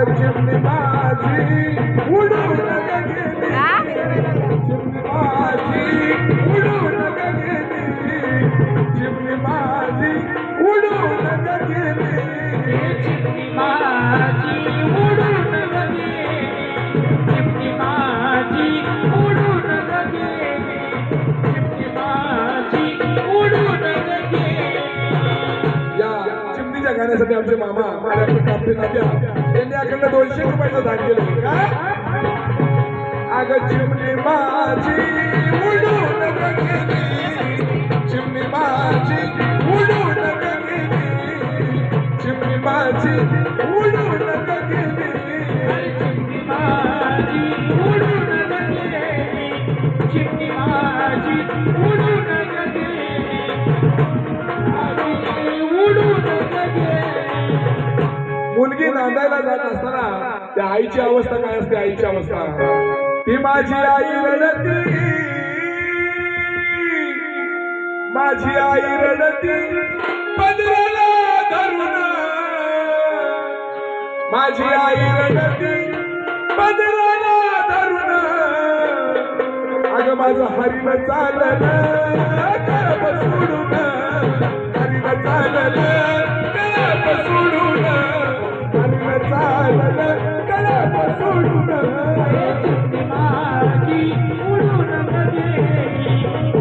चिमणी माझी उडून गेली, चिमणी माझी उडून गेली, चिमणी माझी उडून गेली, चिमणी माझी उडून गेली, चिमणी माझी उडून गेली, चिमणी माझी उडून गेली. या चिमणीच्या गाण्यासाठी आमचे मामा माझ्याकडे कापते नाट्या यांनी आकडे 200 रुपयाचं दान केलं. काय अगं चिमणी माझी उडून गेली, चिमणी माझी उडून गेली, चिमणी माझी उडून गेली, चिमणी माझी उडून गेली, चिमणी माझी उडून गेली, उडून गेली. मुलगी नांदायला जात असताना त्या आईची अवस्था काय असते? आईची अवस्था, ती माझी आई रडती, माझी आई रडती पदराला धरून, माझी आई रडती पदराला धरून, अगं माझं हरीनं चाललं करप सोडून, हरीनं चाललं करप सोडून, हरीनं चाललं करप सोडून. चिमणी माझी उडून गेली,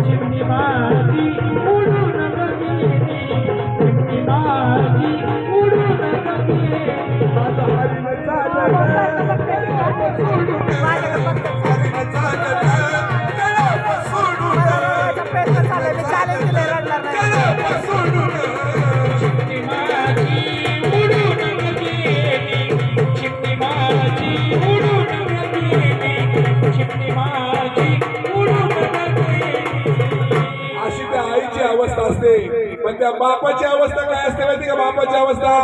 चिमणी माझी उडून गेली, चिमणी माझी उडून गेली. माझं हरीनं चाललं करप सोडून, हरीनं चाललं करप सोडून, करप सोडून. चिमणी माझी उडून गेली, चिमणी माझी उडून गेली, चिमणी माझी उडून गेली. अशी त्या आईची अवस्था असते, पण त्या बापाची अवस्था काय असते माहिती का? बापाची अवस्था,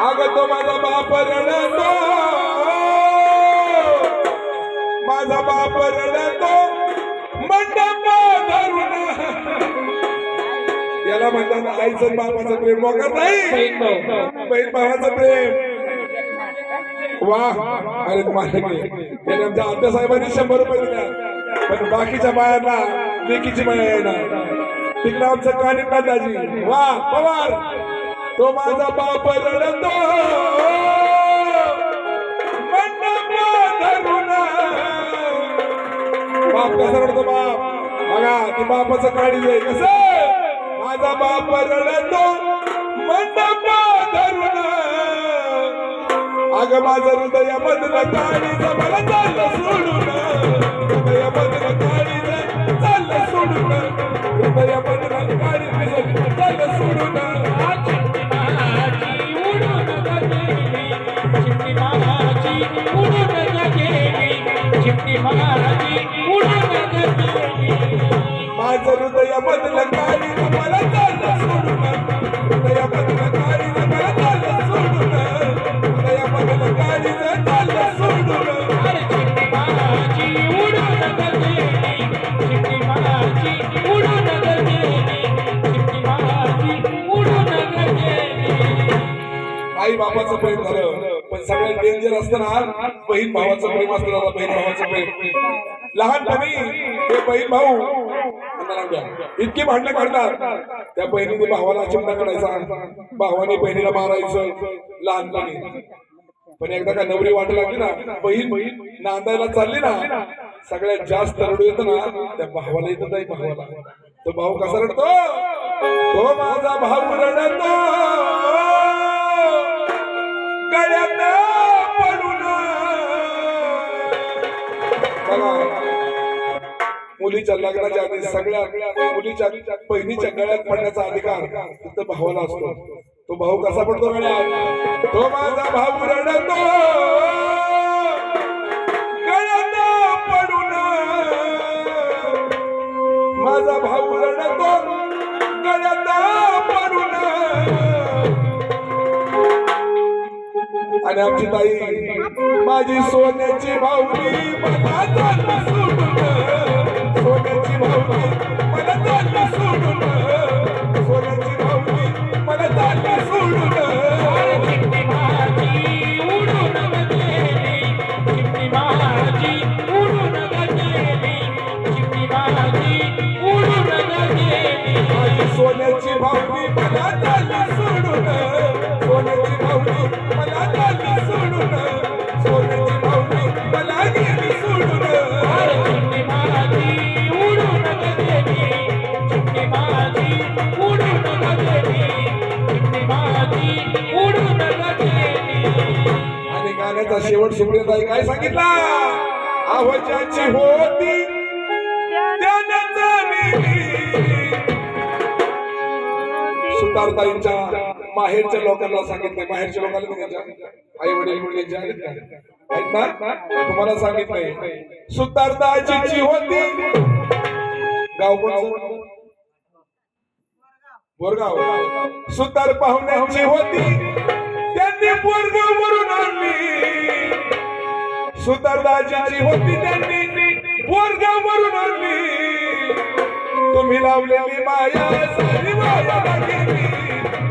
अगं तो माझा बाप रडतो, माझा बाप रडतो मंडप धरून. याला म्हणतात आईचं आणि बापाचं प्रेम मोकार नाही, बहीण भावाचं प्रेम. वा, अरे तुम्हाला त्याने आमच्या आत्यासाहेबांनी 100 रुपये दिल्या, पण बाकीच्या बायांना लेकीची माया येणार. तिकडे आमचं कानिका दाजी, वा पवार, तो माझा बाप रडतो मंडप धरून. बाप कसा रडतो? बाप बघा, ती बापाचं काळी आहे कसं. माझा बाप रडतो मंडप धरून, अगं माझं हृदयामधलं काळीचं मला चाललं सोडून, हृदयामधलं काळीचं चाललं सोडून, हृदयामधलं काळीचं चाललं सोडून. चिमणी माझी उडून गेली, चिमणी माझी उडून गेली, चिमणी माझी उडून गेली. माझं हृदयामधलं काळीचं मला चाललं सोडून, हृदयामधलं काळीचं मला चाललं सोडून, हृदयामधलं काळीचं चाललं सोडून. चिमणी माझी उडून गेली, चिमणी माझी उडून गेली, चिमणी माझी उडून गेली. आई बापाचं प्रेम झालं, पण सगळ्यात डेंजर असतं ना बहीण भावाचं प्रेम असतं. दादा, बहीण भावाचं प्रेम लहानपणी ते बहीण भाऊ इतकी भांडणं काढतात. त्या बहिणीने भावाला चिमटा काढायचा, भावाने बहिणीला मारायचं लहानपणी. पण एकदा का नवरी वाटू लागली ना, बहीण नांदायला चालली ना, सगळ्यात जास्त रडू येतं ना त्या भावाला येतं. नाही भावाला, तो भाऊ कसा रडतो? तो माझा भाऊ रडतो गळ्यात पडून. बघा, मुलीच्या लग्नाच्या आधी सगळ्या मुलीच्या बहिणीच्या गळ्यात पडण्याचा अधिकार फक्त भावाला असतो. तो भाऊ कसा पडतो गळ्यात? तो माझा भाऊ रडतो गळ्यात पडून, माझा भाऊ रडतो गळ्यात पडून. आणि आमची ताई माझी सोन्याची भाऊली मला चाललं सोडून, सोन्याची भाऊली मला चाललं सोडून, सोन्याची भाऊली मला चाललं सोडून. चिमणी माझी उडून माझी उडून गेली आणि गाण्याचा शेवट सुप्रियाताई काय सांगितला आवाजाची होती त्यानंतर सुतारताईंच्या माहेरच्या लोकांना सांगितले माहेरच्या लोकांना त्यांच्या आई वडील मुलींच्या आहेत ना तुम्हाला सांगितलंय सुतारताईची होती गाव कोणतं बोरगाव सुतार पाहुण्याची होती त्यांनी बोरगाव वरून आणली सुतारदाजीची होती त्यांनी बोरगाव वरून आणली तुम्ही लावलेली माया सारी माया गेली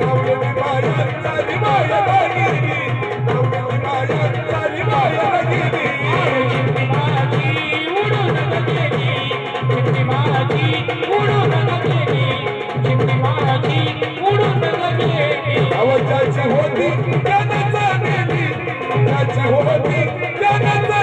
लावलेली माया सारी माया गेली लावलेली माया सारी माया गेली चिमणी माझी उडून गेली चिमणी माझी उडून गेली चिमणी माझी उडून गेली आवाजाची होती त्यानंतर गेली त्याची होती त्यानंतर